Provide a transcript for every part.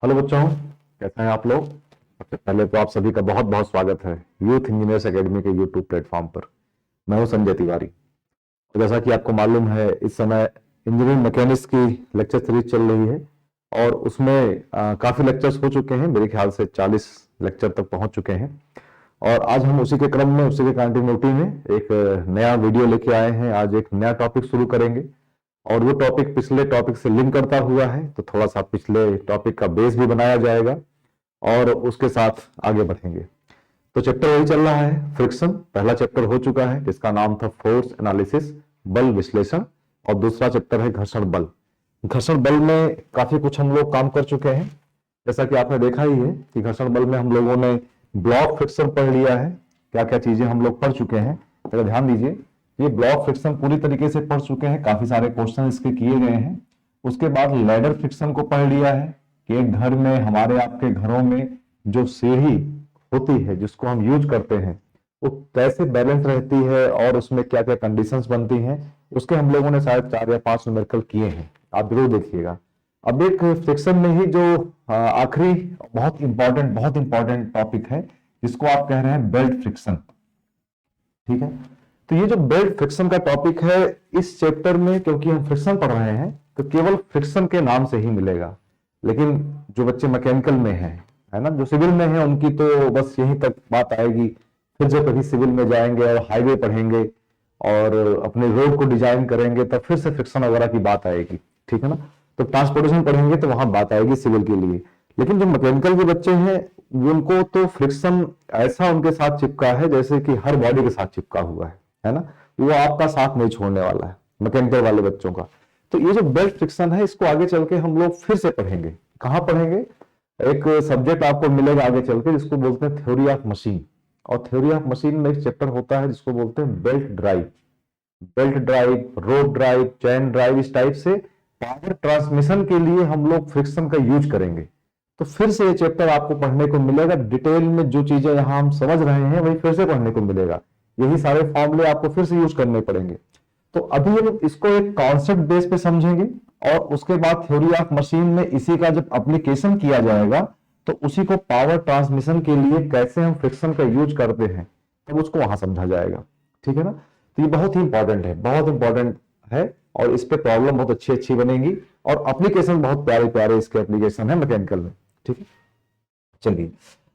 Hello बच्चों, कैसे हैं आप लोग। सबसे पहले तो आप सभी का बहुत बहुत स्वागत है यूथ इंजीनियर्स एकेडमी के यूट्यूब प्लेटफॉर्म पर। मैं हूं संजय तिवारी। तो जैसा कि आपको मालूम है, इस समय इंजीनियरिंग मैकेनिक्स की लेक्चर सीरीज चल रही है और उसमें काफ़ी लेक्चर्स हो चुके हैं। मेरे ख्याल से 40 लेक्चर तक पहुंच चुके हैं और आज हम उसी के क्रम में, उसी के कंटिन्यूटी में एक नया वीडियो लेके आए हैं। आज एक नया टॉपिक शुरू करेंगे और वो टॉपिक पिछले टॉपिक से लिंक करता हुआ है, तो थोड़ा सा पिछले टॉपिक का बेस भी बनाया जाएगा और उसके साथ आगे बढ़ेंगे। तो चैप्टर वही चल रहा है, फ्रिक्शन। पहला चैप्टर हो चुका है जिसका नाम था फोर्स एनालिसिस, बल विश्लेषण, और दूसरा चैप्टर है घर्षण बल। घर्षण बल में काफी कुछ हम लोग काम कर चुके हैं। जैसा कि आपने देखा ही है कि घर्षण बल में हम लोगों ने ब्लॉक फ्रिक्शन पढ़ लिया है। क्या क्या चीजें हम लोग पढ़ चुके हैं, जरा ध्यान दीजिए। ये ब्लॉक फ्रिक्शन पूरी तरीके से पढ़ चुके हैं, काफी सारे क्वेश्चन इसके किए गए हैं। उसके बाद लैडर फ्रिक्शन को पढ़ लिया है कि एक घर में, हमारे आपके घरों में जो सीढ़ी होती है जिसको हम यूज करते हैं, वो कैसे बैलेंस रहती है और उसमें क्या क्या कंडीशंस बनती हैं, उसके हम लोगों ने शायद 4 या 5 न्यूमेरिकल किए हैं। आप जरूर देखिएगा। अब एक फ्रिक्शन में ही जो आखिरी बहुत इंपॉर्टेंट टॉपिक है जिसको आप कह रहे हैं बेल्ट फ्रिक्शन। ठीक है, तो ये जो बेल्ट फ्रिक्शन का टॉपिक है इस चैप्टर में, क्योंकि हम फ्रिक्शन पढ़ रहे हैं तो केवल फ्रिक्शन के नाम से ही मिलेगा। लेकिन जो बच्चे मैकेनिकल में हैं, है ना, जो सिविल में है, उनकी तो बस यहीं तक बात आएगी। फिर जब कभी सिविल में जाएंगे और हाईवे पढ़ेंगे और अपने रोड को डिजाइन करेंगे तब फिर से फ्रिक्शन वगैरह की बात आएगी। ठीक है ना, तो ट्रांसपोर्टेशन पढ़ेंगे तो वहां बात आएगी सिविल के लिए। लेकिन जो मैकेनिकल के बच्चे हैं उनको तो फ्रिक्शन ऐसा उनके साथ चिपका है जैसे कि हर बॉडी के साथ चिपका हुआ है ना। वो आपका साथ नहीं छोड़ने वाला है मैकेनिकल वाले बच्चों का। तो ये जो बेल्ट फ्रिक्शन है इसको आगे चल के हम लोग फिर से पढ़ेंगे। कहाँ पढ़ेंगे? एक सब्जेक्ट आपको मिलेगा आगे चल के जिसको बोलते हैं थ्योरी ऑफ मशीन। और थ्योरी ऑफ मशीन में एक चैप्टर होता है जिसको बोलते हैं belt drive. Belt drive, rod drive, chain drive, इस टाइप से पावर ट्रांसमिशन के लिए हम लोग फ्रिक्शन का यूज करेंगे। तो फिर से ये चैप्टर आपको पढ़ने को मिलेगा डिटेल में। जो चीजें यहां हम समझ रहे हैं वही फिर से पढ़ने को मिलेगा। यही सारे फॉर्मूले आपको फिर से यूज करने पड़ेंगे। तो अभी हम इसको एक कॉन्सेप्ट बेस पे समझेंगे और उसके बाद थ्योरी ऑफ मशीन में इसी का जब एप्लीकेशन किया जाएगा तो उसी को पावर ट्रांसमिशन के लिए कैसे हम फ्रिक्शन का यूज करते हैं तब उसको वहां समझा जाएगा। ठीक है ना, तो ये बहुत ही इंपॉर्टेंट है, बहुत इंपॉर्टेंट है और इस पे प्रॉब्लम बहुत अच्छी अच्छी बनेगी और एप्लीकेशन बहुत प्यारे प्यारे इसके एप्लीकेशन है मैकेनिकल में। ठीक है, चलिए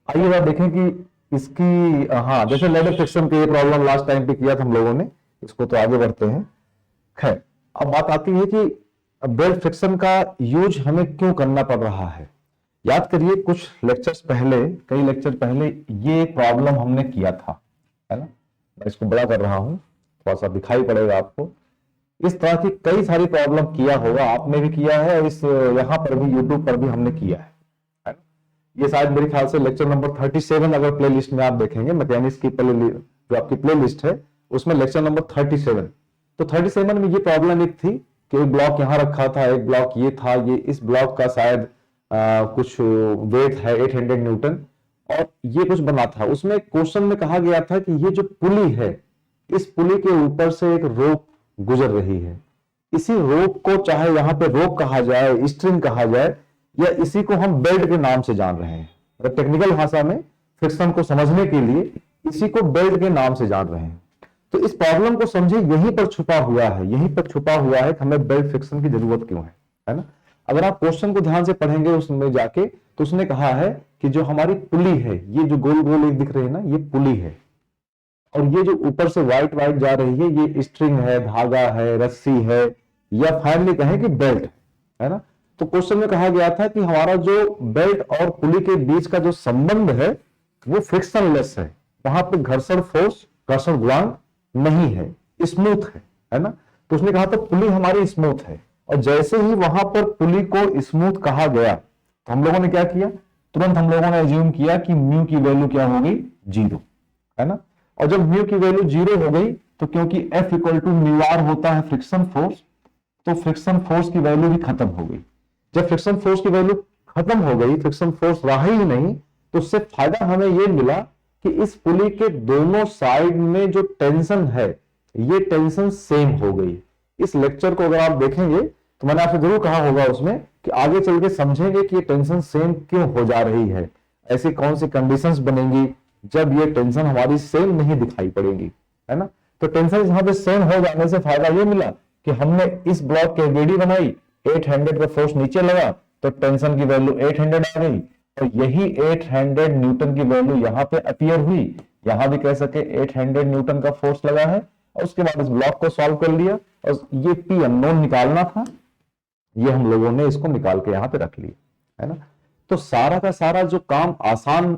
आइए बात देखें कि इसकी, हाँ, जैसे लैडर फ्रिक्शन की प्रॉब्लम लास्ट टाइम पे किया था हम लोगों ने, इसको तो आगे बढ़ते हैं। खैर, अब बात आती है कि बेल्ट फ्रिक्शन का यूज हमें क्यों करना पड़ रहा है। याद करिए कुछ लेक्चर्स पहले, कई लेक्चर पहले ये प्रॉब्लम हमने किया था, है ना। मैं इसको बड़ा कर रहा हूं, थोड़ा सा दिखाई पड़ेगा आपको। इस तरह की कई सारी प्रॉब्लम किया होगा, आपने भी किया है और इस यहां पर भी यूट्यूब पर भी हमने किया है ना? ये शायद मेरे ख्याल से लेक्चर नंबर 37 अगर प्ले लिस्ट में आप देखेंगे मैकेनिक्स की जो आपकी प्ले लिस्ट है उसमें लेक्चर नंबर 37। तो 37 में ये प्रॉब्लम एक थी कि एक ब्लॉक यहां रखा था, एक ब्लॉक ये था, ये इस ब्लॉक का शायद कुछ वेट है 800 न्यूटन और ये कुछ बना था। उसमें क्वेश्चन में कहा गया था कि ये जो पुली है, इस पुली के ऊपर से एक रोप गुजर रही है। इसी रोप को चाहे यहां पे रोप कहा जाए, स्ट्रिंग कहा जाए, या इसी को हम बेल्ट के नाम से जान रहे हैं। अगर टेक्निकल भाषा में फ्रिक्शन को समझने के लिए इसी को बेल्ट के नाम से जान रहे हैं। तो इस प्रॉब्लम को समझे, यहीं पर छुपा हुआ है, यहीं पर छुपा हुआ है कि हमें बेल्ट फ्रिक्शन की जरूरत क्यों है ना। अगर आप क्वेश्चन को ध्यान से पढ़ेंगे उसमें जाके तो उसने कहा है कि जो हमारी पुली है, ये जो गोल गोल एक दिख रही है ना, ये पुली है और ये जो ऊपर से व्हाइट व्हाइट जा रही है ये स्ट्रिंग है, धागा है, रस्सी है, या फाइनली कहें कि बेल्ट है ना। तो क्वेश्चन में कहा गया था कि हमारा जो बेल्ट और पुली के बीच का जो संबंध है वो फ्रिक्शनलेस है, वहां पे घर्षण फोर्स, घर्षण गुणांक नहीं है, स्मूथ है ना। तो उसने कहा था पुली हमारी स्मूथ है और जैसे ही वहां पर पुली को स्मूथ कहा गया तो हम लोगों ने क्या किया, तुरंत हम लोगों ने एज्यूम किया कि म्यू की वैल्यू क्या हो गई, 0, है ना। और जब म्यू की वैल्यू 0 हो गई तो क्योंकि F equal to mu R होता है फ्रिक्शन फोर्स, तो फ्रिक्शन फोर्स की वैल्यू भी खत्म हो गई। जब फ्रिक्शन फोर्स की वैल्यू खत्म हो गई, फ्रिक्शन फोर्स रहा ही नहीं, तो उससे फायदा हमें यह मिला कि इस पुली के दोनों साइड में जो टेंशन है ये टेंशन सेम हो गई। इस लेक्चर को अगर आप देखेंगे तो मैंने आपसे जरूर कहा होगा उसमें कि आगे चल के समझेंगे कि ये टेंशन सेम क्यों हो जा रही है, ऐसी कौन सी कंडीशंस बनेंगी जब ये टेंशन हमारी सेम नहीं दिखाई पड़ेगी, है ना। तो टेंशन यहाँ पे सेम हो जाने से फायदा ये मिला कि हमने इस ब्लॉक की एबीडी बनाई, 800 का फोर्स नीचे लगा तो टेंशन की वैल्यू 800 आ गई, और यही 800 न्यूटन की वैल्यू यहाँ पे अपीयर हुई। यहां भी कह सके 800 न्यूटन का फोर्स लगा है, और उसके बाद इस ब्लॉक को सॉल्व कर लिया, और ये पी अननोन निकालना था, ये हम लोगों ने इसको निकाल के यहां पे रख लिया, है ना। तो सारा का सारा जो काम आसानी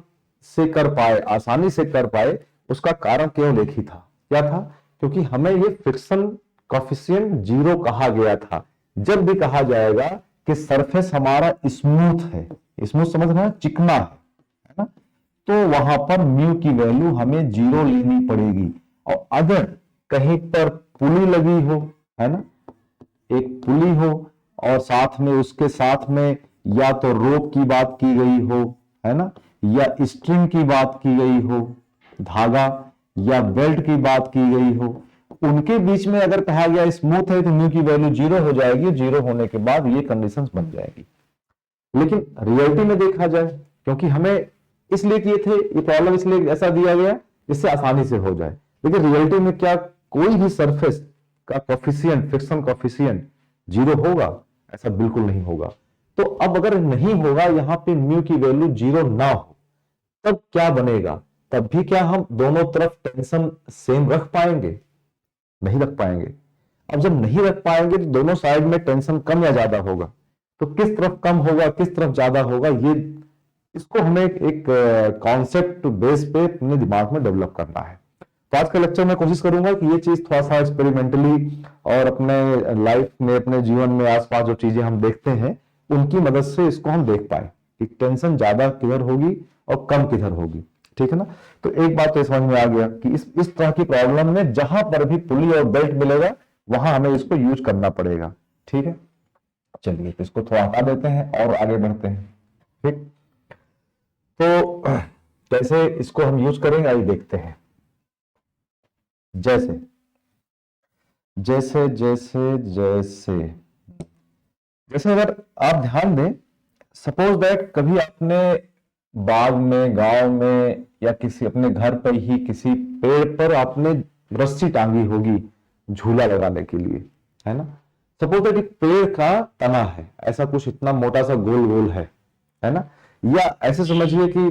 से कर पाए उसका कारण केवल एक ही था। क्या था? क्योंकि हमें ये फ्रिक्शन कॉफिशिएंट 0 कहा गया था। जब भी कहा जाएगा कि सरफेस हमारा स्मूथ है, स्मूथ समझ रहे हैं, चिकना है ना, तो वहां पर म्यू की वैल्यू हमें 0 लेनी पड़ेगी। और अगर कहीं पर पुली लगी हो, है ना, एक पुली हो और साथ में उसके साथ में या तो रोप की बात की गई हो, है ना, या स्ट्रिंग की बात की गई हो, धागा या बेल्ट की बात की गई हो, उनके बीच में अगर कहा गया स्मूथ है तो म्यू की वैल्यू 0 हो जाएगी। 0 होने के बाद ये कंडीशंस बन जाएगी। लेकिन रियलिटी में देखा जाए, क्योंकि हमें इसलिए किए थे ये प्रॉब्लम, इसलिए ऐसा दिया गया जिससे आसानी से हो जाए, लेकिन रियलिटी में क्या कोई भी सरफेस का कोफिशिएंट, फ्रिक्शन कोफिशिएंट 0 होगा? ऐसा बिल्कुल नहीं होगा। तो अब अगर नहीं होगा, यहां पे म्यू की वैल्यू 0 ना हो, तब क्या बनेगा? तब भी क्या हम दोनों तरफ टेंशन सेम रख पाएंगे? नहीं रख पाएंगे। अब जब नहीं रख पाएंगे तो दोनों साइड में टेंशन कम या ज्यादा होगा। तो किस तरफ कम होगा, किस तरफ ज्यादा होगा, ये इसको हमें एक कॉन्सेप्ट बेस पे अपने दिमाग में डेवलप करना है। तो आज के लेक्चर में कोशिश करूंगा कि ये चीज थोड़ा सा एक्सपेरिमेंटली और अपने लाइफ में, अपने जीवन में आसपास जो चीजें हम देखते हैं उनकी मदद से इसको हम देख पाए कि टेंशन ज्यादा किधर होगी और कम किधर होगी। ठीक है ना। तो एक बात तो समझ में आ गया कि इस तरह की प्रॉब्लम में जहां पर भी पुली और बेल्ट मिलेगा वहां हमें इसको यूज करना पड़ेगा। ठीक है, चलिए तो इसको थोड़ा हटा देते हैं और आगे बढ़ते हैं। ठीक, तो कैसे इसको हम यूज करेंगे आइए देखते हैं। जैसे जैसे जैसे जैसे जैसे अगर आप ध्यान दें, सपोज दैट कभी आपने बाग में, गांव में या किसी अपने घर पर ही किसी पेड़ पर आपने रस्सी टांगी होगी झूला लगाने के लिए, है ना। सपोज दैट एक पेड़ का तना है, ऐसा कुछ इतना मोटा सा गोल गोल है ना। या ऐसे समझिए कि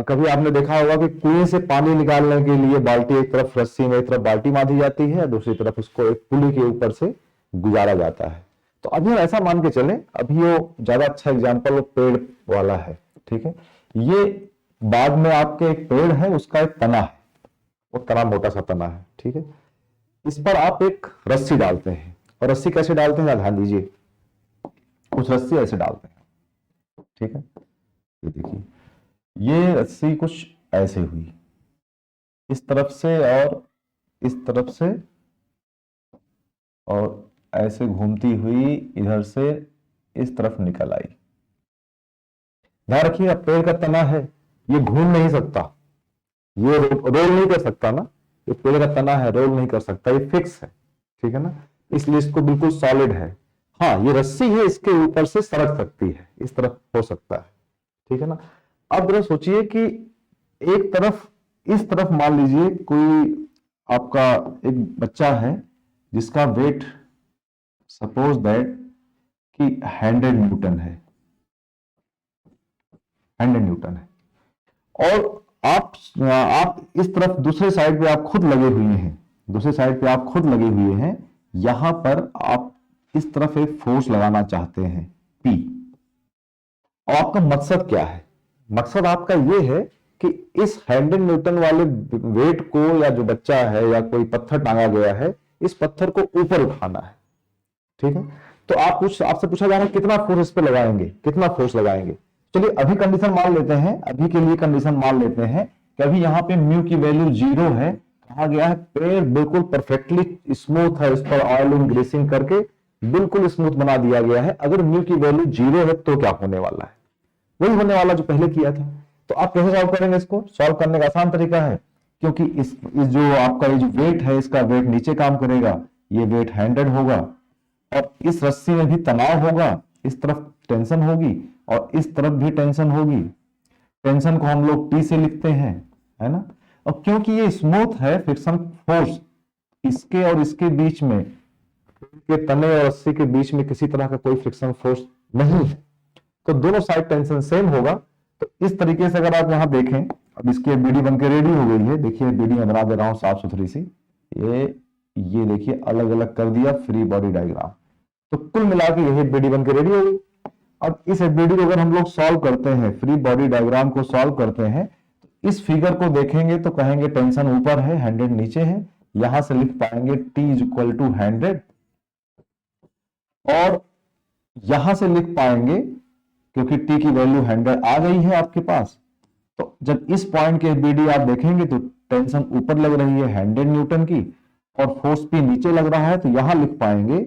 कभी आपने देखा होगा कि कुएं से पानी निकालने के लिए बाल्टी एक तरफ रस्सी में, एक तरफ बाल्टी बांधी जाती है, दूसरी तरफ उसको एक पुली के ऊपर से गुजारा जाता है। तो अभी हम ऐसा मान के चलें, अभी वो ज्यादा अच्छा एग्जांपल वो पेड़ वाला है। ठीक है, ये बाग में आपके एक पेड़ है, उसका एक तना है, वो तना मोटा सा तना है। ठीक है, इस पर आप एक रस्सी डालते हैं, और रस्सी कैसे डालते हैं ध्यान दीजिए, कुछ रस्सी ऐसे डालते हैं। ठीक है, ये देखिए, ये रस्सी कुछ ऐसे हुई, इस तरफ से और इस तरफ से, और ऐसे घूमती हुई इधर से इस तरफ निकल आई। ध्यान रखिएगा, पेड़ का तना है, ये घूम नहीं सकता, ये रोल नहीं कर सकता ना, ये पेड़ का तना है, रोल नहीं कर सकता, ये फिक्स है। ठीक है ना, इसलिए इसको बिल्कुल सॉलिड है। हाँ, ये रस्सी है, इसके ऊपर से सरक सकती है, इस तरफ हो सकता है। ठीक है ना। अब जरा सोचिए कि एक तरफ, इस तरफ मान लीजिए कोई आपका एक बच्चा है जिसका वेट सपोज दैट कि 100 न्यूटन है, 100 न्यूटन है, और आप इस तरफ दूसरे साइड पे आप खुद लगे हुए हैं, दूसरे साइड पे आप खुद लगे हुए हैं, यहां पर आप इस तरफ एक फोर्स लगाना चाहते हैं P। और आपका मकसद क्या है? मकसद आपका ये है कि इस 100 न्यूटन वाले वेट को, या जो बच्चा है या कोई पत्थर टांगा गया है, इस पत्थर को ऊपर उठाना है। ठीक है, तो आपसे पूछा जा रहा है कितना फोर्स इस पे लगाएंगे, कितना फोर्स लगाएंगे। चलिए अभी कंडीशन मान लेते हैं, अभी के लिए कंडीशन मान लेते हैं कि अभी यहाँ पे म्यू की वैल्यू 0 है, कहा गया है पेड़ बिल्कुल परफेक्टली स्मूथ है, इस पर ऑयलिंग ग्रीसिंग करके बिल्कुल स्मूथ बना दिया गया है। अगर म्यू की वैल्यू 0 है तो क्या होने वाला है? वही होने वाला जो पहले किया था। तो आप कैसे सॉल्व करेंगे इसको? सॉल्व करने का आसान तरीका है, क्योंकि इस जो आपका ये जो वेट है, इसका वेट नीचे काम करेगा, ये वेट 100 होगा। और इस रस्सी में भी तनाव होगा, इस तरफ टेंशन होगी और इस तरफ भी टेंशन होगी। टेंशन को हम लोग T से लिखते हैं, है ना। और क्योंकि ये स्मूथ है, फ्रिक्शन फोर्स इसके और इसके बीच में, के तने और रस्सी के बीच में किसी तरह का कोई फ्रिक्शन फोर्स नहीं है, तो दोनों साइड टेंशन सेम होगा। तो इस तरीके से अगर आप यहां देखें, अब इसकी बीडी बनके रेडी हो गई है। देखिए बीडी मैं बना दे रहा हूं साफ सुथरी सी। ये देखिए अलग अलग कर दिया फ्री बॉडी डायग्राम। तो कुल मिला के यही बीडी बनके रेडी हो गई। अब इस एफबीडी को अगर हम लोग सॉल्व करते हैं, फ्री बॉडी डायग्राम को सॉल्व करते हैं, तो इस फिगर को देखेंगे तो कहेंगे टेंशन ऊपर है, 100 नीचे है। यहां से लिख पाएंगे T इज इक्वल टू 100 और यहां से लिख पाएंगे क्योंकि T की वैल्यू 100 आ गई है आपके पास। तो जब इस पॉइंट के एफबीडी आप देखेंगे तो टेंशन ऊपर लग रही है 100 न्यूटन की और फोर्स P नीचे लग रहा है, तो यहां लिख पाएंगे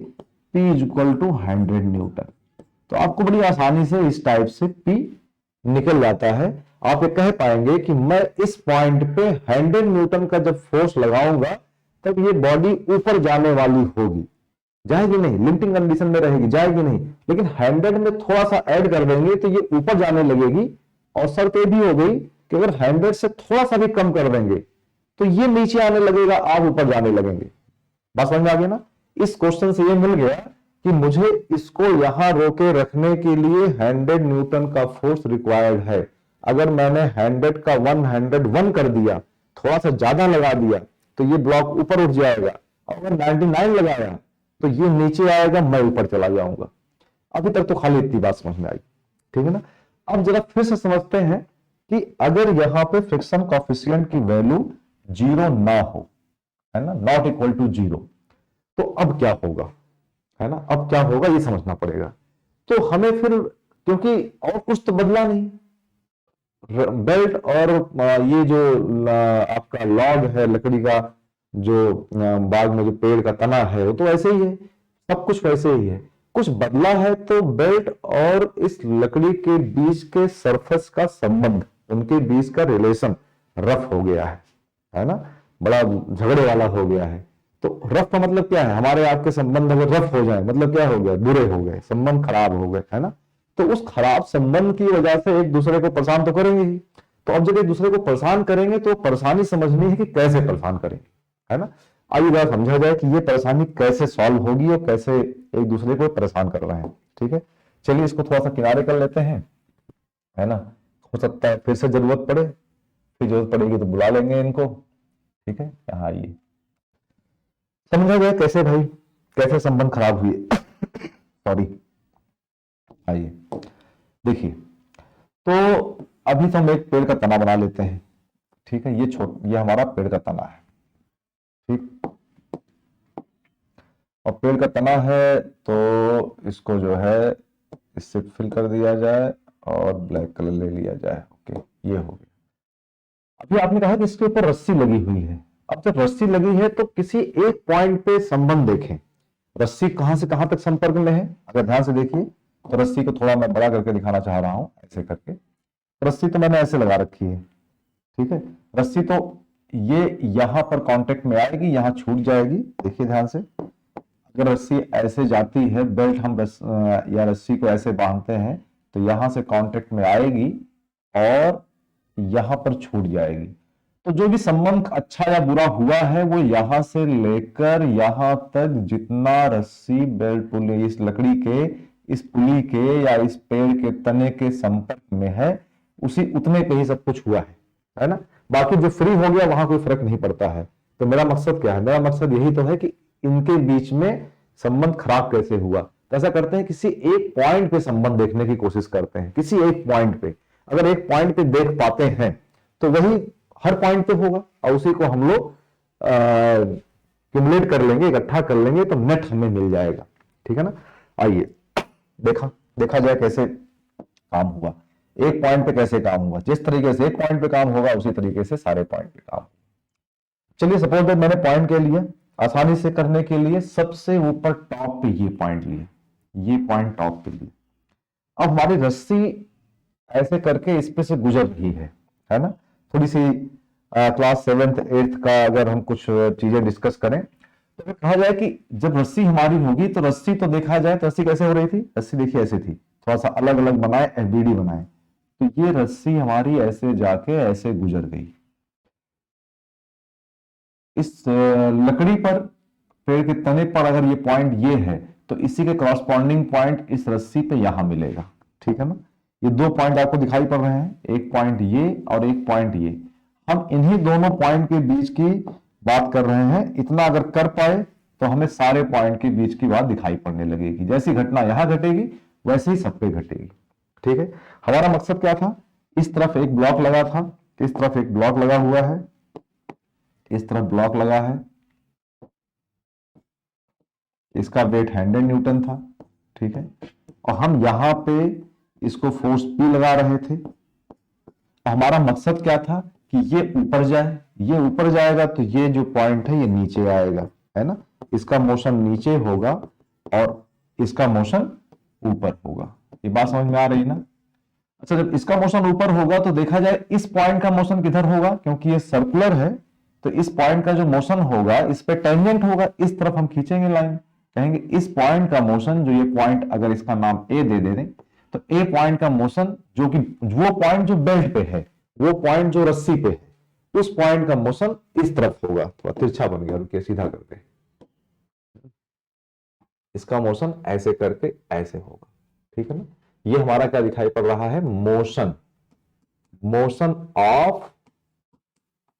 P is equal to 100 newton. तो आपको बड़ी आसानी से इस टाइप से P निकल जाता है। आप ये कह पाएंगे कि मैं इस पॉइंट पे 100 न्यूटन का जब फोर्स लगाऊंगा तब ये बॉडी ऊपर जाने वाली होगी, जाएगी नहीं, लिमिटिंग कंडीशन में रहेगी, जाएगी नहीं। लेकिन 100 में थोड़ा सा ऐड कर देंगे तो ये ऊपर जाने लगेगी। और शर्त ये भी हो गई कि अगर 100 से थोड़ा सा भी कम कर देंगे तो ये नीचे आने लगेगा, आप ऊपर जाने लगेंगे। बात समझ में आ गई ना। इस क्वेश्चन से ये मिल गया कि मुझे इसको यहां रोके रखने के लिए 100 न्यूटन का फोर्स रिक्वायर्ड है। अगर मैंने 100 का 101 कर दिया, थोड़ा सा ज्यादा लगा दिया, तो ये ब्लॉक ऊपर उठ जाएगा। अगर 99 लगाया तो ये नीचे आएगा, मैं ऊपर चला जाऊंगा। अभी तक तो खाली इतनी बात समझ में आई, ठीक है ना। अब जरा फिर से समझते हैं कि अगर यहां पे फ्रिक्शन कॉफिशिएंट की वैल्यू 0 ना हो, है ना, नॉट इक्वल टू 0, तो अब क्या होगा, है ना। अब क्या होगा ये समझना पड़ेगा। तो हमें फिर, क्योंकि और कुछ तो बदला नहीं, बेल्ट और ये जो आपका लॉग है लकड़ी का, जो बाग में जो पेड़ का तना है, वो तो ऐसे ही है, सब कुछ वैसे ही है। कुछ बदला है तो बेल्ट और इस लकड़ी के बीच के सरफेस का संबंध, उनके बीच का रिलेशन रफ हो गया है ना, बड़ा झगड़े वाला हो गया है। तो रफ का मतलब क्या है, हमारे आपके संबंध अगर रफ हो जाए मतलब क्या हो गया, बुरे हो गए, संबंध खराब हो गए, है ना। तो उस खराब संबंध की वजह से एक दूसरे को परेशान तो करेंगे ही। तो अब जब एक दूसरे को परेशान करेंगे तो परेशानी समझनी है कि कैसे परेशान करेंगे, है ना। आइए जरा समझा जाए कि ये परेशानी कैसे सॉल्व होगी और कैसे एक दूसरे को परेशान कर रहे हैं, ठीक है। चलिए इसको थोड़ा सा किनारे कर लेते हैं, है ना। हो सकता है फिर से जरूरत पड़े, फिर जरूरत पड़ेगी तो बुला लेंगे इनको, ठीक है। यहाँ आइए, समझा गया कैसे भाई, कैसे संबंध खराब हुए सॉरी। आइए देखिए, तो अभी तो हम एक पेड़ का तना बना लेते हैं, ठीक है। ये हमारा पेड़ का तना है, ठीक। और पेड़ का तना है तो इसको जो है इससे फिल कर दिया जाए और ब्लैक कलर ले लिया जाए। ओके, ये हो गया। अभी आपने कहा कि इसके ऊपर रस्सी लगी हुई है। अब जब रस्सी लगी है तो किसी एक पॉइंट पे संबंध देखें, रस्सी कहां से कहां तक संपर्क में है। अगर ध्यान से देखिए तो रस्सी को थोड़ा मैं बड़ा करके दिखाना चाह रहा हूं, ऐसे करके। रस्सी तो मैंने ऐसे लगा रखी है, ठीक है। रस्सी तो ये यहां पर कांटेक्ट में आएगी, यहां छूट जाएगी। देखिए ध्यान से, अगर रस्सी ऐसे जाती है, बेल्ट हम या रस्सी को ऐसे बांधते हैं तो यहां से कांटेक्ट में आएगी और यहां पर छूट जाएगी। तो जो भी संबंध अच्छा या बुरा हुआ है वो यहां से लेकर यहां तक जितना रस्सी बेल्ट पुली, इस लकड़ी के, इस पुली के या इस पेड़ के तने के संपर्क में है, उसी उतने पे ही सब कुछ हुआ है ना। बाकी जो फ्री हो गया वहां कोई फर्क नहीं पड़ता है। तो मेरा मकसद क्या है, मेरा मकसद यही तो है कि इनके बीच में संबंध खराब कैसे हुआ। तो ऐसा करते हैं, किसी एक पॉइंट पे संबंध देखने की कोशिश करते हैं, किसी एक पॉइंट पे। अगर एक पॉइंट पे देख पाते हैं तो वही हर पॉइंट पे होगा और उसी को हम लोग क्युमुलेट कर लेंगे, इकट्ठा कर लेंगे तो नेट हमें मिल जाएगा, ठीक है ना। आइए देखा जाए कैसे काम हुआ, एक पॉइंट पे कैसे काम हुआ। जिस तरीके से एक पॉइंट पे काम होगा उसी तरीके से सारे पॉइंट पे काम। चलिए सपोज दैट मैंने पॉइंट के लिए आसानी से करने के लिए सबसे ऊपर टॉप पे ये पॉइंट लिए, ये पॉइंट टॉप पे लिए। अब हमारी रस्सी ऐसे करके इस पे से गुजर रही है ना। थोड़ी सी क्लास 7th 8th का अगर हम कुछ चीजें डिस्कस करें तो अगर कहा जाए कि जब रस्सी हमारी होगी तो रस्सी तो देखा जाए तो रस्सी कैसे हो रही थी, रस्सी देखिए ऐसे थी, थोड़ा सा अलग अलग बनाए, एफबीडी बनाए, तो ये रस्सी हमारी ऐसे जाके ऐसे गुजर गई। इस लकड़ी पर, पेड़ के तने पर अगर ये पॉइंट ये है तो इसी के क्रॉसपॉन्डिंग पॉइंट इस रस्सी पे यहां मिलेगा, ठीक है ना। ये दो पॉइंट आपको दिखाई पड़ रहे हैं, एक पॉइंट ये और एक पॉइंट ये। हम इन्हीं दोनों पॉइंट के बीच की बात कर रहे हैं। इतना अगर कर पाए तो हमें सारे पॉइंट के बीच की बात दिखाई पड़ने लगेगी। जैसी घटना यहां घटेगी वैसे ही सब पे घटेगी, ठीक है। हमारा मकसद क्या था, इस तरफ एक ब्लॉक लगा था, इस तरफ एक ब्लॉक लगा हुआ है, इस तरफ ब्लॉक लगा है, इसका वेट 100 न्यूटन था, ठीक है। और हम यहां पे इसको फोर्स P लगा रहे थे। हमारा मकसद क्या था कि ये ऊपर जाए, ये ऊपर जाएगा तो ये जो पॉइंट है ये नीचे आएगा, है ना। इसका मोशन नीचे होगा और इसका मोशन ऊपर होगा। ये बात समझ में आ रही ना। अच्छा, जब इसका मोशन ऊपर होगा तो देखा जाए इस पॉइंट का मोशन किधर होगा, क्योंकि ये सर्कुलर है तो इस पॉइंट का जो मोशन होगा इस पे टेंजेंट होगा, इस तरफ हम खींचेंगे लाइन, कहेंगे इस पॉइंट का मोशन, जो ये पॉइंट अगर इसका नाम ए दे दें तो ए पॉइंट का मोशन, जो कि वो पॉइंट जो बेल्ट पे है, वो पॉइंट जो रस्सी पे है, उस पॉइंट का मोशन इस तरफ होगा। थोड़ा तिरछा बन गया, रुकिए सीधा करते, इसका मोशन ऐसे करके ऐसे होगा, ठीक है ना। ये हमारा क्या दिखाई पड़ रहा है, motion, motion of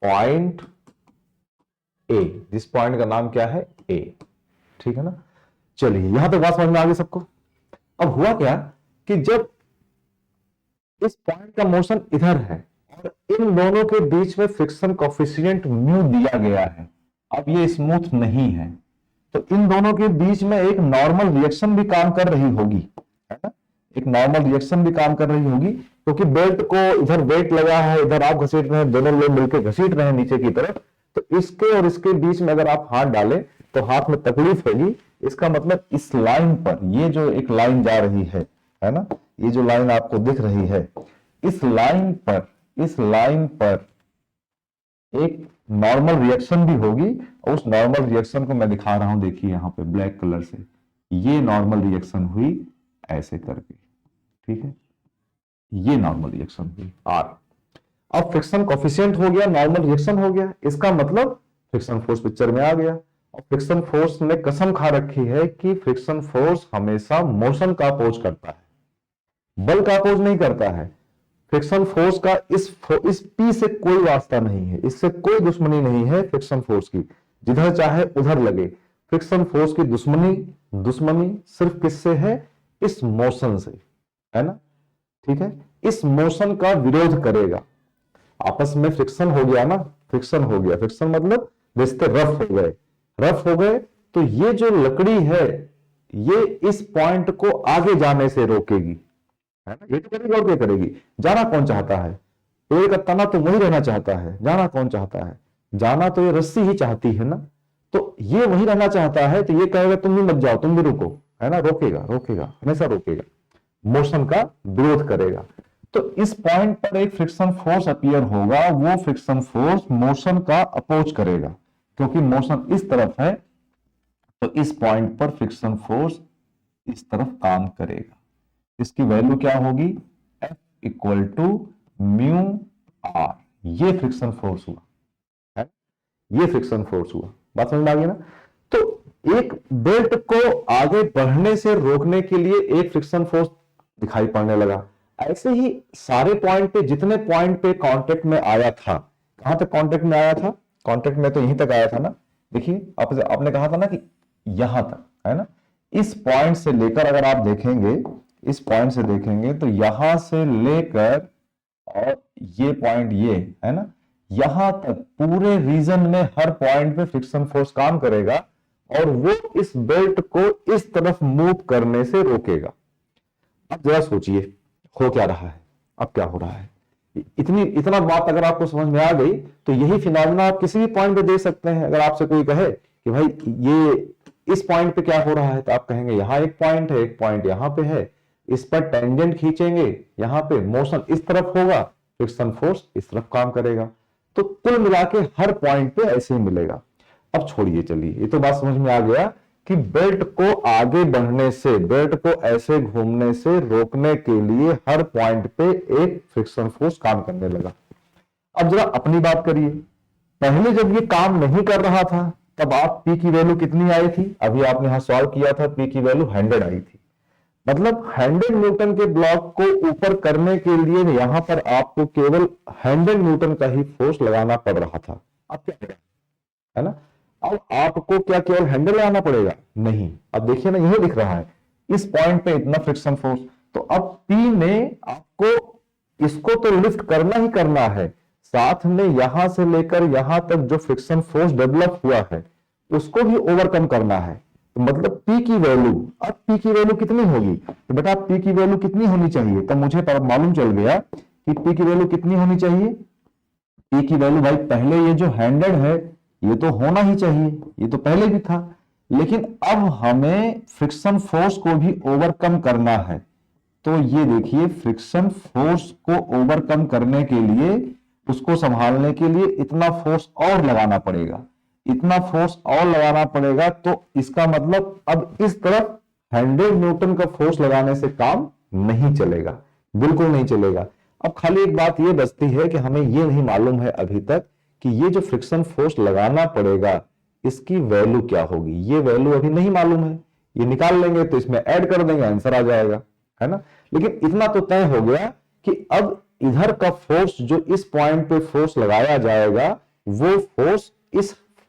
point A, जिस पॉइंट का नाम क्या है ए, ठीक है ना। चलिए यहां तक बात समझ में आ गई सबको। अब हुआ क्या कि जब इस पॉइंट का मोशन इधर है और इन दोनों के बीच में फ्रिक्शन कोएफिशिएंट म्यू दिया गया है, अब ये स्मूथ नहीं है, तो इन दोनों के बीच में एक नॉर्मल रिएक्शन भी काम कर रही होगी, है ना। एक नॉर्मल रिएक्शन भी काम कर रही होगी, क्योंकि बेल्ट को इधर वेट लगा है, इधर आप घसीट रहे हैं, दोनों लोग मिलकर घसीट रहे हैं नीचे की तरफ, तो इसके और इसके बीच में अगर आप हाथ डालें तो हाथ में तकलीफ होगी। इसका मतलब इस लाइन पर, ये जो एक लाइन जा रही है ना, ये जो लाइन आपको दिख रही है, इस लाइन पर, इस लाइन पर एक नॉर्मल रिएक्शन भी होगी, और उस नॉर्मल रिएक्शन को मैं दिखा रहा हूं, देखिए यहां पे ब्लैक कलर से, ये नॉर्मल रिएक्शन हुई ऐसे करके, ठीक है, ये नॉर्मल रिएक्शन हुई आर। अब फ्रिक्शन कोएफिशिएंट हो गया, नॉर्मल रिएक्शन हो गया, इसका मतलब फ्रिक्शन फोर्स पिक्चर में आ गया। और फ्रिक्शन फोर्स ने कसम खा रखी है कि फ्रिक्शन फोर्स हमेशा मोशन का अपोज करता है, बल का अपोज नहीं करता है। फ्रिक्शन फोर्स का इस P से कोई वास्ता नहीं है, इससे कोई दुश्मनी नहीं है फ्रिक्शन फोर्स की, जिधर चाहे उधर लगे। फ्रिक्शन फोर्स की दुश्मनी सिर्फ किससे है, इस मोशन से, है ना, ठीक है। इस मोशन का विरोध करेगा। आपस में फ्रिक्शन हो गया ना, फ्रिक्शन हो गया, फ्रिक्शन मतलब रिश्ते रफ हो गए, रफ हो गए, तो ये जो लकड़ी है ये इस पॉइंट को आगे जाने से रोकेगी, है ना। ये तो करेगी और क्या करेगी, जाना कौन चाहता है, पेड़ का तना तो वही रहना चाहता है, जाना कौन चाहता है, जाना तो ये रस्सी ही चाहती है ना, तो ये वही रहना चाहता है, तो ये कहेगा तुम भी मत जाओ, तुम भी रुको, है ना, रोकेगा, रोकेगा, हमेशा रोकेगा, मोशन का विरोध करेगा। तो इस पॉइंट पर एक फ्रिक्शन फोर्स अपीयर होगा, वो फ्रिक्शन फोर्स मोशन का अपोज करेगा, क्योंकि मोशन इस तरफ है, तो इस पॉइंट पर फ्रिक्शन फोर्स इस तरफ काम करेगा। इसकी वैल्यू क्या होगी, F equal to mu R, ये फ्रिक्शन फोर्स हुआ है, ये फ्रिक्शन फोर्स हुआ। बात समझ में आ गई ना। तो एक बेल्ट को आगे बढ़ने से रोकने के लिए एक फ्रिक्शन फोर्स दिखाई पड़ने लगा। ऐसे ही सारे पॉइंट पे, जितने पॉइंट पे कांटेक्ट में आया था, कहां तक कांटेक्ट में आया था, कांटेक्ट में तो यहीं तक आया था ना, देखिए आपने कहा था ना कि यहां तक, है ना। इस पॉइंट से लेकर अगर आप देखेंगे, इस पॉइंट से देखेंगे तो यहां से लेकर और ये पॉइंट ये है ना, यहां तक पूरे रीजन में हर पॉइंट पे फ्रिक्शन फोर्स काम करेगा और वो इस बेल्ट को इस तरफ मूव करने से रोकेगा। अब जरा सोचिए हो क्या रहा है, अब क्या हो रहा है। इतना बात अगर आपको समझ में आ गई तो यही फिनोमेना आप किसी भी पॉइंट पे देख सकते हैं। अगर आपसे कोई कहे कि भाई ये इस पॉइंट पे क्या हो रहा है, तो आप कहेंगे यहां एक पॉइंट है, एक पॉइंट यहां पे है, इस पर टेंजेंट खींचेंगे, यहां पे मोशन इस तरफ होगा, फ्रिक्शन फोर्स इस तरफ काम करेगा। तो कुल मिला के हर पॉइंट पे ऐसे ही मिलेगा। अब छोड़िए, चलिए ये तो बात समझ में आ गया कि बेल्ट को आगे बढ़ने से, बेल्ट को ऐसे घूमने से रोकने के लिए हर पॉइंट पे एक फ्रिक्शन फोर्स काम करने लगा। अब जरा अपनी बात करिए, पहले जब ये काम नहीं कर रहा था तब आप पी की वैल्यू कितनी आई थी? अभी आपने यहां सॉल्व किया था, पी की वैल्यू 100 आई थी। मतलब 100 न्यूटन के ब्लॉक को ऊपर करने के लिए यहां पर आपको केवल 100 न्यूटन का ही फोर्स लगाना पड़ रहा था। अब क्या करें, है ना? अब आपको क्या केवल 100 लगाना पड़ेगा? नहीं। अब देखिए ना, यही दिख रहा है इस पॉइंट पे इतना फ्रिक्शन फोर्स, तो अब पी ने आपको इसको तो लिफ्ट करना ही करना है, साथ में यहां से लेकर यहां तक जो फ्रिक्शन फोर्स डेवलप हुआ है उसको भी ओवरकम करना है। तो मतलब P की वैल्यू, अब P की वैल्यू कितनी होगी? तो बेटा P की वैल्यू कितनी होनी चाहिए? तो मुझे मालूम चल गया कि P की वैल्यू कितनी होनी चाहिए। P की वैल्यू भाई, पहले ये जो 100 है ये तो होना ही चाहिए, ये तो पहले भी था, लेकिन अब हमें फ्रिक्शन फोर्स को भी ओवरकम करना है। तो ये देखिए, फ्रिक्शन फोर्स को ओवरकम करने के लिए, उसको संभालने के लिए इतना फोर्स और लगाना पड़ेगा, इतना फोर्स और लगाना पड़ेगा। तो इसका मतलब अब इस तरफ 100 न्यूटन का फोर्स लगाने से काम नहीं चलेगा, बिल्कुल नहीं चलेगा। अब खाली एक बात ये बचती है कि हमें ये नहीं मालूम है अभी तक कि ये जो फ्रिक्शन फोर्स लगाना पड़ेगा इसकी वैल्यू क्या होगी। ये वैल्यू अभी नहीं मालूम है, ये निकाल लेंगे तो इसमें ऐड कर देंगे, आंसर आ जाएगा, है ना? लेकिन इतना तो तय हो गया कि अब इधर का फोर्स, जो इस पॉइंट पे फोर्स लगाया जाएगा, वो फोर्स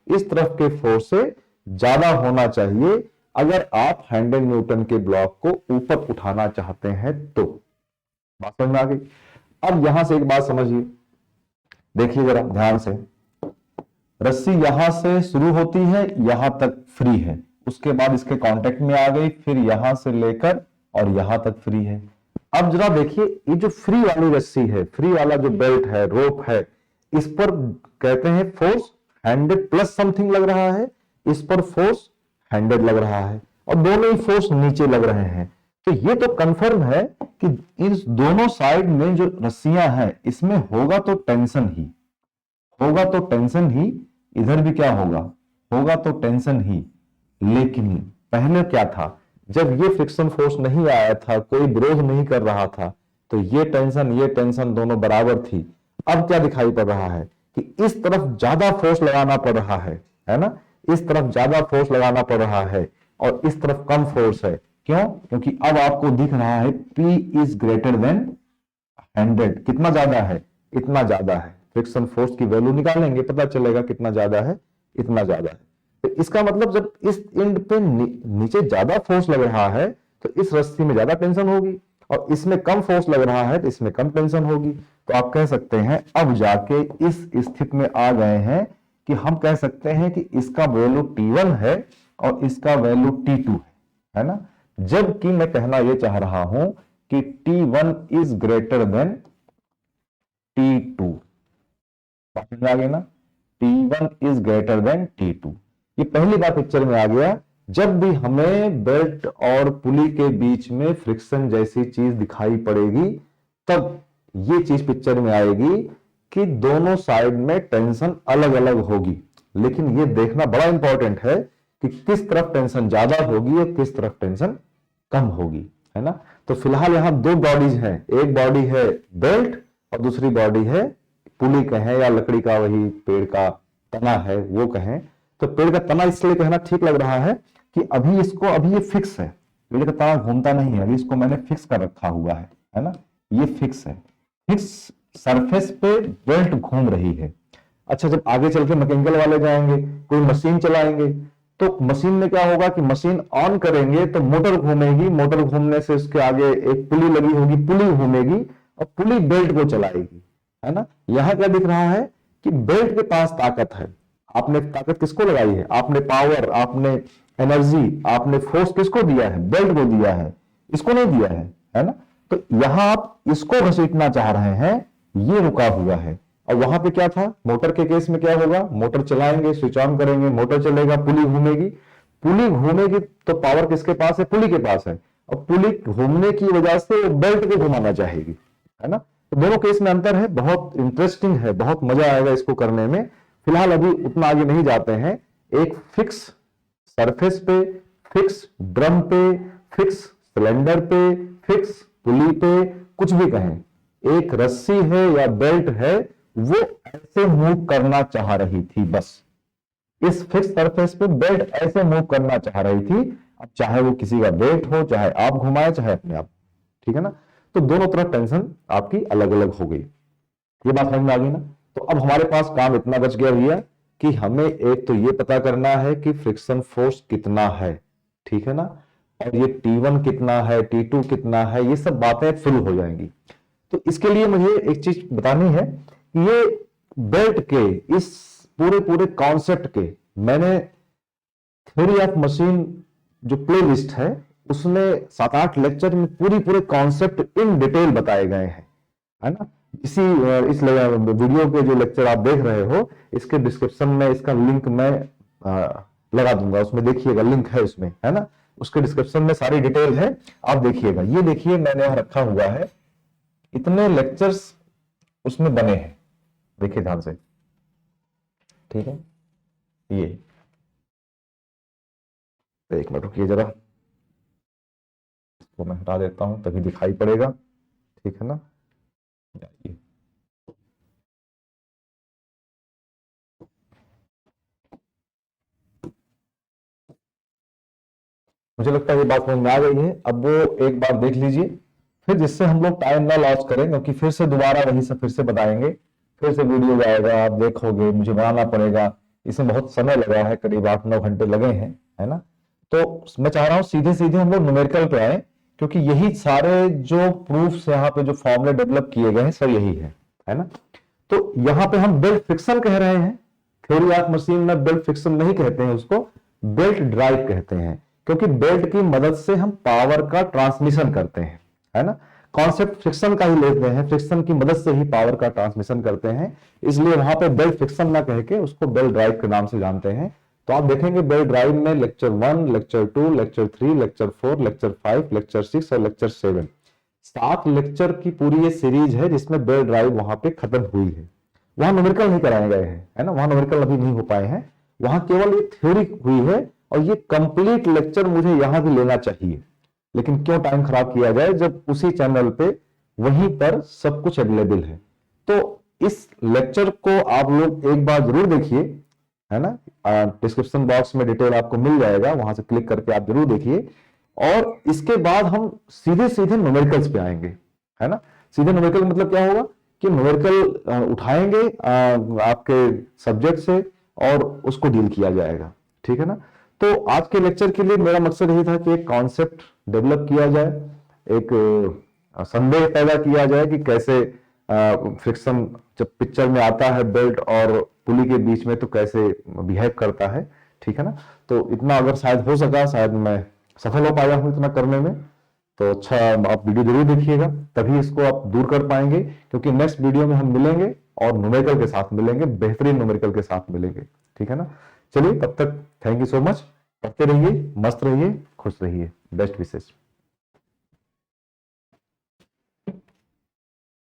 इस तरफ के फोर्स से ज्यादा होना चाहिए अगर आप 100 न्यूटन के ब्लॉक को ऊपर उठाना चाहते हैं तो। बात समझ में आ गई? अब यहां से एक बात समझिए, देखिए जरा ध्यान से, रस्सी यहां से शुरू होती है, यहां तक फ्री है, उसके बाद इसके कांटेक्ट में आ गई, फिर यहां से लेकर और यहां तक फ्री है। अब जरा देखिए, ये जो फ्री वाली रस्सी है, फ्री वाला जो बेल्ट है, रोप है, इस पर कहते हैं फोर्स 100 प्लस समथिंग लग रहा है, इस पर फोर्स 100 लग रहा है, और दोनों ही फोर्स नीचे लग रहे हैं। तो ये तो कंफर्म है कि इस दोनों साइड में जो रस्सियां हैं इसमें होगा तो टेंशन ही, होगा तो टेंशन ही, इधर भी क्या होगा, होगा तो टेंशन ही। लेकिन पहले क्या था, जब ये फ्रिक्शन फोर्स नहीं आया था, कोई विरोध नहीं कर रहा था, तो ये टेंशन दोनों बराबर थी। अब क्या दिखाई पड़ रहा है कि इस तरफ ज्यादा फोर्स लगाना पड़ रहा है ना? इस तरफ ज्यादा फोर्स लगाना पड़ रहा है और इस तरफ कम फोर्स है। क्यों? क्योंकि अब आपको दिख रहा है P इज ग्रेटर देन 100। कितना ज्यादा है? इतना ज्यादा है। फ्रिक्शन फोर्स की वैल्यू निकालेंगे, पता चलेगा कितना ज्यादा है, इतना ज्यादा है। तो इसका मतलब जब इस एंड पे नीचे ज्यादा फोर्स लग रहा है तो इस रस्सी में ज्यादा टेंशन होगी, और इसमें कम फोर्स लग रहा है तो इसमें कम टेंशन होगी। तो आप कह सकते हैं अब जाके इस स्थिति में आ गए हैं कि हम कह सकते हैं कि इसका वैल्यू T1 है और इसका वैल्यू T2 है ना? जबकि मैं कहना यह चाह रहा हूं कि T1 is greater than T2। समझ आ गई ना? T1 is greater than T2। ये पहली बात पिक्चर में आ गया। जब भी हमें बेल्ट और पुली के बीच में फ्रिक्शन जैसी चीज दिखाई पड़ेगी तब ये चीज पिक्चर में आएगी कि दोनों साइड में टेंशन अलग अलग होगी। लेकिन ये देखना बड़ा इंपॉर्टेंट है कि किस तरफ टेंशन ज्यादा होगी और किस तरफ टेंशन कम होगी, है ना? तो फिलहाल यहां दो बॉडीज हैं, एक बॉडी है बेल्ट और दूसरी बॉडी है पुली कहें या लकड़ी का वही पेड़ का तना है वो कहें। तो पेड़ का तना इसलिए कहना ठीक लग रहा है कि अभी ये फिक्स है, पेड़ का तना घूमता नहीं है, अभी इसको मैंने फिक्स कर रखा हुआ है ना? ये फिक्स है, फिक्स सरफेस पे बेल्ट घूम रही है। अच्छा, जब आगे चल के मैकेनिकल वाले जाएंगे, कोई मशीन चलाएंगे, तो मशीन में क्या होगा कि मशीन ऑन करेंगे तो मोटर घूमेगी, मोटर घूमने से उसके आगे एक पुली लगी होगी, पुली घूमेगी और पुली बेल्ट को चलाएगी, है ना? यहां क्या दिख रहा है कि बेल्ट के पास ताकत है। आपने ताकत किसको लगाई है? आपने पावर, आपने एनर्जी, आपने फोर्स किसको दिया है? बेल्ट को दिया है, इसको नहीं दिया है ना? तो यहां आप इसको घसीटना चाह रहे हैं, ये रुका हुआ है। और वहां पे क्या था? मोटर के केस में क्या होगा? मोटर चलाएंगे, स्विच ऑन करेंगे, मोटर चलेगा, पुली घूमेगी, पुली घूमेगी तो पावर किसके पास है? पुली के पास है। और पुली घूमने की वजह से वो बेल्ट को घुमाना चाहेगी, है ना? तो दोनों केस में अंतर है, बहुत इंटरेस्टिंग है, बहुत मजा आएगा इसको करने में। फिलहाल अभी उतना आगे नहीं जाते हैं, एक फिक्स सरफेस पे, फिक्स ड्रम पे, फिक्स सिलेंडर पे, फिक्स पुली पे, कुछ भी कहें, एक रस्सी है या बेल्ट है, वो ऐसे मूव करना चाह रही थी। बस इस फिक्स सरफेस पे बेल्ट ऐसे मूव करना चाह रही थी। अब चाहे वो किसी का वेट हो, चाहे आप घुमाए, चाहे अपने आप, ठीक है ना। तो दोनों तरफ टेंशन आपकी अलग अलग हो गई। ये बात समझ में आ गई ना। तो अब हमारे पास काम इतना बच गया भैया कि हमें एक तो ये पता करना है कि फ्रिक्शन फोर्स कितना है, ठीक है ना, और ये T1 कितना है, T2 कितना है, ये सब बातें फिल हो जाएंगी। तो इसके लिए मुझे एक चीज बतानी है, ये बेल्ट के इस पूरे पूरे कॉन्सेप्ट के मैंने थ्योरी ऑफ मशीन जो प्ले लिस्ट है उसमें 7-8 लेक्चर में पूरे कॉन्सेप्ट इन डिटेल बताए गए हैं, है ना। इस वीडियो के जो लेक्चर आप देख रहे हो, इसके डिस्क्रिप्शन में इसका लिंक मैं लगा दूंगा, उसमें देखिएगा, लिंक है उसमें, है ना। उसके डिस्क्रिप्शन में सारी डिटेल है, आप देखिएगा। ये देखिए मैंने यहां रखा हुआ है, इतने लेक्चर्स उसमें बने हैं, देखिए ध्यान से, ठीक है। ये एक मिनट रुकिए जरा, इसको मैं हटा देता हूं तभी दिखाई पड़ेगा, ठीक है ना। ये मुझे लगता है ये बात समझ में आ गई है। अब वो एक बार देख लीजिए, फिर जिससे हम लोग टाइम ना लॉस करें, क्योंकि फिर से दोबारा वही सब फिर से बताएंगे, फिर से वीडियो जाएगा, आप देखोगे, मुझे बनाना पड़ेगा, इसमें बहुत समय लगा है, करीब 8-9 घंटे लगे हैं, है ना। तो मैं चाह रहा हूं सीधे सीधे हम लोग न्यूमेरिकल पे आए, क्योंकि यही सारे जो प्रूफ्स यहाँ पे जो फॉर्मूले डेवलप किए गए हैं सब यही है ना। तो यहाँ पे हम बेल्ट फ्रिक्शन कह रहे हैं, थ्योरी ऑफ मशीन में बेल्ट फ्रिक्शन नहीं कहते हैं, उसको बेल्ट ड्राइव कहते हैं, क्योंकि बेल्ट की मदद से हम पावर का ट्रांसमिशन करते हैं, है ना। कॉन्सेप्ट फ्रिक्शन का ही लेते हैं, फ्रिक्शन की मदद से ही पावर का ट्रांसमिशन करते हैं, इसलिए वहां पे बेल्ट फ्रिक्शन ना कह के उसको बेल्ट ड्राइव के नाम से जानते हैं। तो आप देखेंगे बेल्ट ड्राइव में lecture 1, lecture 2, lecture 3, lecture 4, lecture 5, lecture 6 और लेक्चर 7, 7 लेक्चर की पूरी ये सीरीज है जिसमें बेल्ट ड्राइव वहां पे खत्म हुई है। वहां न्यूमेरिकल नहीं कराए गए हैं, है ना, वहां न्यूमेरिकल अभी नहीं हो पाए हैं, वहां केवल ये थ्योरी हुई है। और ये कंप्लीट लेक्चर मुझे यहां भी लेना चाहिए, लेकिन क्यों टाइम खराब किया जाए जब उसी चैनल पे वहीं पर सब कुछ अवेलेबल है। तो इस लेक्चर को आप लोग एक बार जरूर देखिए, है ना। डिस्क्रिप्शन बॉक्स में डिटेल आपको मिल जाएगा, वहां से क्लिक करके आप जरूर देखिए। और इसके बाद हम सीधे सीधे न्यूमेरिकल्स पे आएंगे, है ना। सीधे न्यूमेरिकल मतलब क्या होगा कि न्यूमेरिकल उठाएंगे आपके सब्जेक्ट से और उसको डील किया जाएगा, ठीक है ना। तो आज के लेक्चर के लिए मेरा मकसद यही था कि एक कॉन्सेप्ट डेवलप किया जाए, एक संदेह पैदा किया जाए कि कैसे फ्रिक्शन जब पिक्चर में आता है बेल्ट और पुली के बीच में तो कैसे बिहेव करता है, ठीक है ना। तो इतना अगर शायद हो सका, शायद मैं सफल हो पाया हूं इतना करने में, तो अच्छा आप वीडियो जरूर देखिएगा, तभी इसको आप दूर कर पाएंगे। क्योंकि नेक्स्ट वीडियो में हम मिलेंगे और न्यूमेरिकल के साथ मिलेंगे, बेहतरीन न्यूमेरिकल के साथ मिलेंगे, ठीक है ना। चलिए तब तक थैंक यू सो मच, पढ़ते रहिए, मस्त रहिए, खुश रहिए, बेस्ट विशेष।